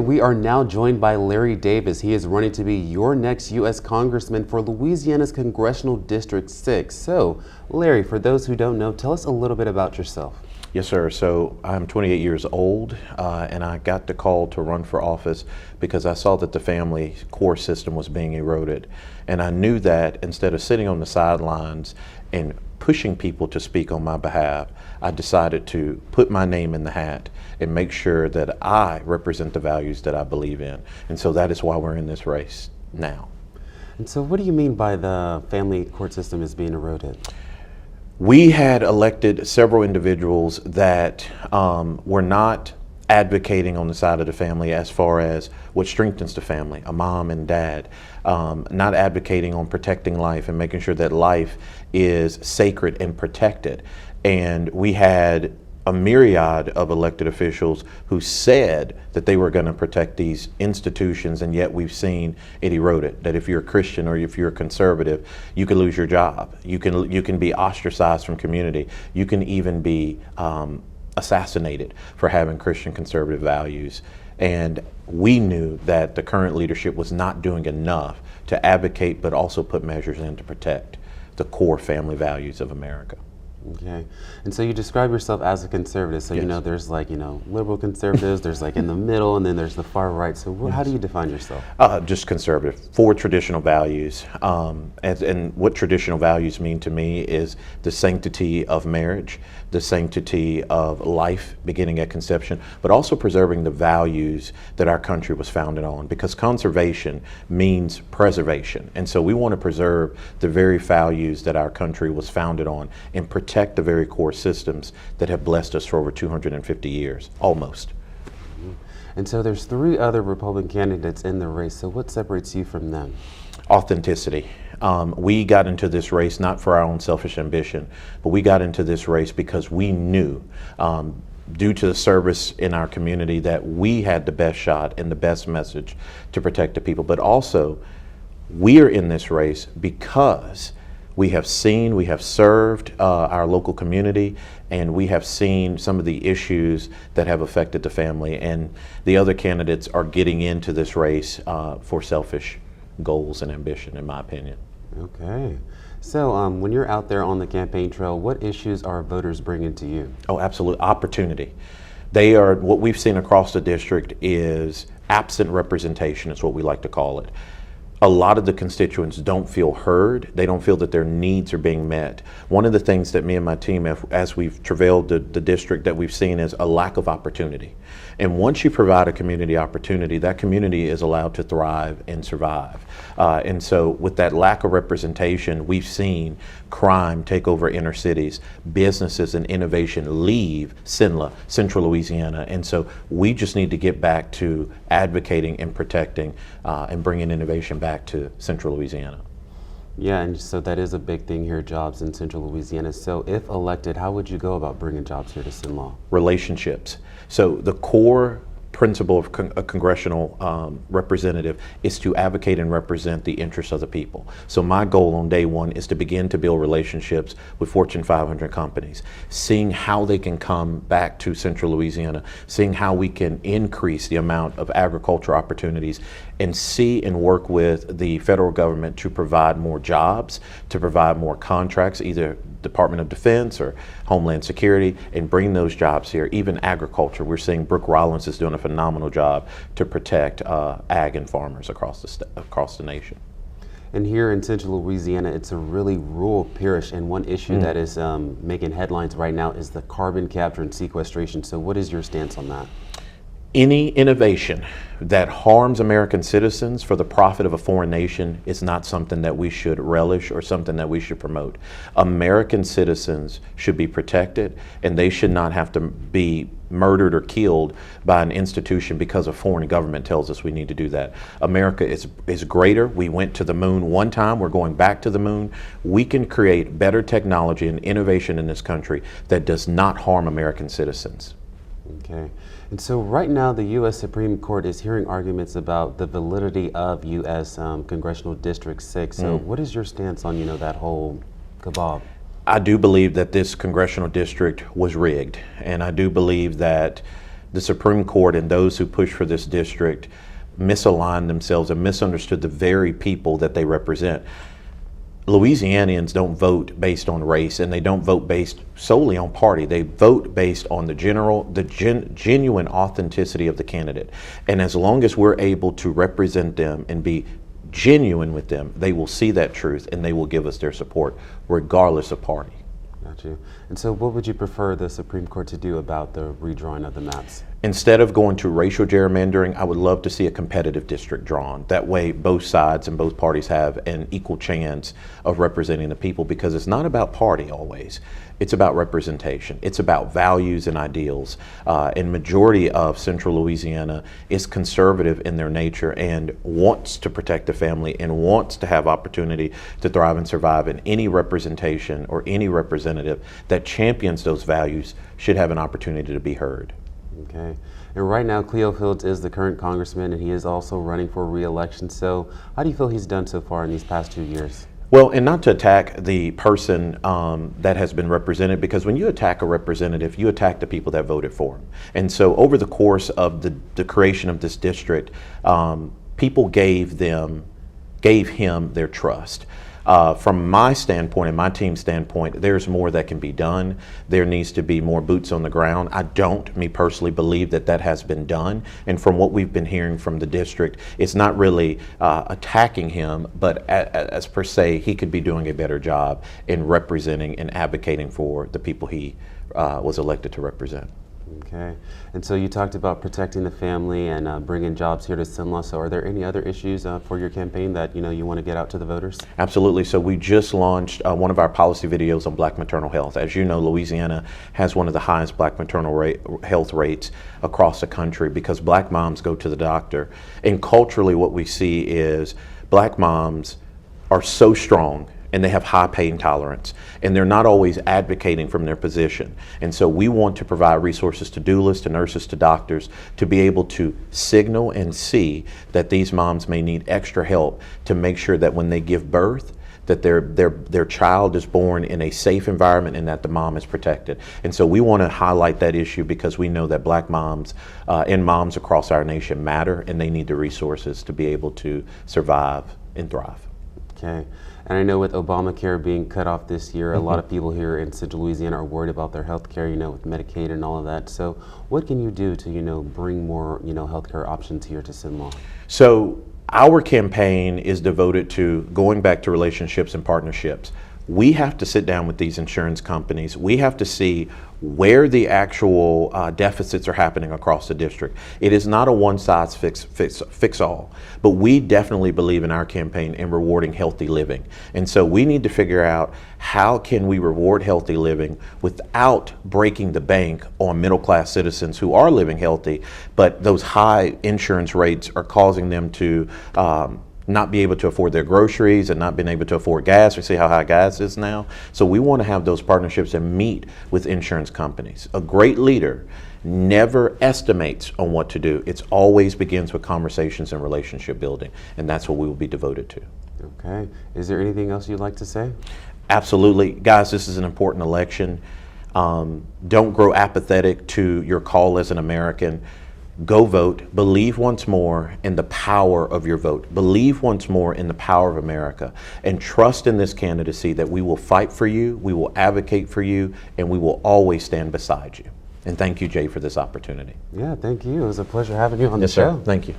we are now joined by Larry Davis. He is running to be your next U.S. Congressman for Louisiana's Congressional District 6. So, Larry, for those who don't know, tell us a little bit about yourself. Yes, sir. So I'm 28 years old, and I got the call to run for office because I saw that the family core system was being eroded. And I knew that instead of sitting on the sidelines and pushing people to speak on my behalf, I decided to put my name in the hat and make sure that I represent the values that I believe in. And so that is why we're in this race now. And so what do you mean by the family court system is being eroded? We had elected several individuals that were not advocating on the side of the family as far as what strengthens the family, a mom and dad, not advocating on protecting life and making sure that life is sacred and protected. And we had a myriad of elected officials who said that they were going to protect these institutions, and yet we've seen it eroded. That if you're a Christian or if you're a conservative, you can lose your job. You can be ostracized from community. You can even be assassinated for having Christian conservative values. And we knew that the current leadership was not doing enough to advocate, but also put measures in to protect the core family values of America. Okay. And so you describe yourself as a conservative. So, Yes. there's liberal conservatives, there's in the middle, and then there's the far right. So how do you define yourself? Just conservative, for traditional values. And what traditional values mean to me is the sanctity of marriage, the sanctity of life beginning at conception, but also preserving the values that our country was founded on, because conservation means preservation. And so we want to preserve the very values that our country was founded on and protect the very core systems that have blessed us for over 250 years, almost. And so there's 3 other Republican candidates in the race. So what separates you from them? Authenticity. We got into this race not for our own selfish ambition, but we got into this race because we knew, due to the service in our community, that we had the best shot and the best message to protect the people. But also, we are in this race because we have served our local community, and we have seen some of the issues that have affected the family. And the other candidates are getting into this race for selfish goals and ambition, in my opinion. Okay. So when you're out there on the campaign trail, what issues are voters bringing to you? Oh, absolutely. Opportunity. They are, what we've seen across the district is absent representation, is what we like to call it. A lot of the constituents don't feel heard. They don't feel that their needs are being met. One of the things that me and my team, as we've travailed the district, that we've seen is a lack of opportunity. And once you provide a community opportunity, that community is allowed to thrive and survive. And so with that lack of representation, we've seen crime take over inner cities, businesses and innovation leave CINLA, Central Louisiana. And so we just need to get back to advocating and protecting and bringing innovation back to Central Louisiana. Yeah, and so that is a big thing here, jobs in Central Louisiana. So if elected, how would you go about bringing jobs here to CINLA? Relationships. So the core principle of a congressional representative is to advocate and represent the interests of the people. So my goal on day one is to begin to build relationships with Fortune 500 companies, seeing how they can come back to Central Louisiana, seeing how we can increase the amount of agriculture opportunities, and see and work with the federal government to provide more jobs, to provide more contracts, either Department of Defense or Homeland Security, and bring those jobs here. Even agriculture, we're seeing Brooke Rollins is doing a phenomenal job to protect ag and farmers across the nation. And here in Central Louisiana, it's a really rural parish, and one issue that is making headlines right now is the carbon capture and sequestration. So what is your stance on that? Any innovation that harms American citizens for the profit of a foreign nation is not something that we should relish or something that we should promote. American citizens should be protected, and they should not have to be murdered or killed by an institution because a foreign government tells us we need to do that. America is greater. We went to the moon one time. We're going back to the moon. We can create better technology and innovation in this country that does not harm American citizens. Okay. And so right now the U.S. Supreme Court is hearing arguments about the validity of U.S. Congressional District 6. So what is your stance on, that whole kebab? I do believe that this congressional district was rigged, and I do believe that the Supreme Court and those who push for this district misaligned themselves and misunderstood the very people that they represent. Louisianians don't vote based on race, and they don't vote based solely on party. They vote based on the genuine authenticity of the candidate. And as long as we're able to represent them and be genuine with them, they will see that truth and they will give us their support regardless of party. Got you. And so what would you prefer the Supreme Court to do about the redrawing of the maps? Instead of going to racial gerrymandering, I would love to see a competitive district drawn. That way both sides and both parties have an equal chance of representing the people, because it's not about party always. It's about representation. It's about values and ideals. And majority of central Louisiana is conservative in their nature and wants to protect the family and wants to have opportunity to thrive and survive. And any representation or any representative that champions those values should have an opportunity to be heard. Okay. And right now, Cleo Fields is the current congressman, and he is also running for re-election. So how do you feel he's done so far in these past 2 years? Well, and not to attack the person that has been represented, because when you attack a representative, you attack the people that voted for him. And so over the course of the creation of this district, people gave him their trust. From my standpoint and my team's standpoint, there's more that can be done. There needs to be more boots on the ground. I don't, me personally, believe that that has been done. And from what we've been hearing from the district, it's not really attacking him, but as per se, he could be doing a better job in representing and advocating for the people he was elected to represent. Okay. And so you talked about protecting the family and bringing jobs here to Cenla. So are there any other issues for your campaign that you want to get out to the voters? Absolutely. So we just launched one of our policy videos on Black maternal health. As you know, Louisiana has one of the highest Black maternal health rates across the country because Black moms go to the doctor. And culturally what we see is Black moms are so strong and they have high pain tolerance, and they're not always advocating from their position. And so we want to provide resources to doulas, to nurses, to doctors, to be able to signal and see that these moms may need extra help to make sure that when they give birth, that their child is born in a safe environment and that the mom is protected. And so we want to highlight that issue because we know that Black moms and moms across our nation matter, and they need the resources to be able to survive and thrive. Okay. And I know with Obamacare being cut off this year, a lot of people here in Central Louisiana are worried about their health care, with Medicaid and all of that. So what can you do to, bring more, healthcare options here to Cenla? So our campaign is devoted to going back to relationships and partnerships. We have to sit down with these insurance companies. We have to see where the actual deficits are happening across the district. It is not a one-size-fits-all, but we definitely believe in our campaign in rewarding healthy living. And so we need to figure out how can we reward healthy living without breaking the bank on middle-class citizens who are living healthy, but those high insurance rates are causing them to not be able to afford their groceries and not being able to afford gas. We see how high gas is now. So we want to have those partnerships and meet with insurance companies. A great leader never estimates on what to do. It always begins with conversations and relationship building, and that's what we will be devoted to. Okay. Is there anything else you'd like to say? Absolutely. Guys, this is an important election. Don't grow apathetic to your call as an American. Go vote. Believe once more in the power of your vote. Believe once more in the power of America, and trust in this candidacy that we will fight for you, we will advocate for you, and we will always stand beside you. And thank you, Jay, for this opportunity. Yeah, thank you. It was a pleasure having you on the Yes, show. sir. Thank you.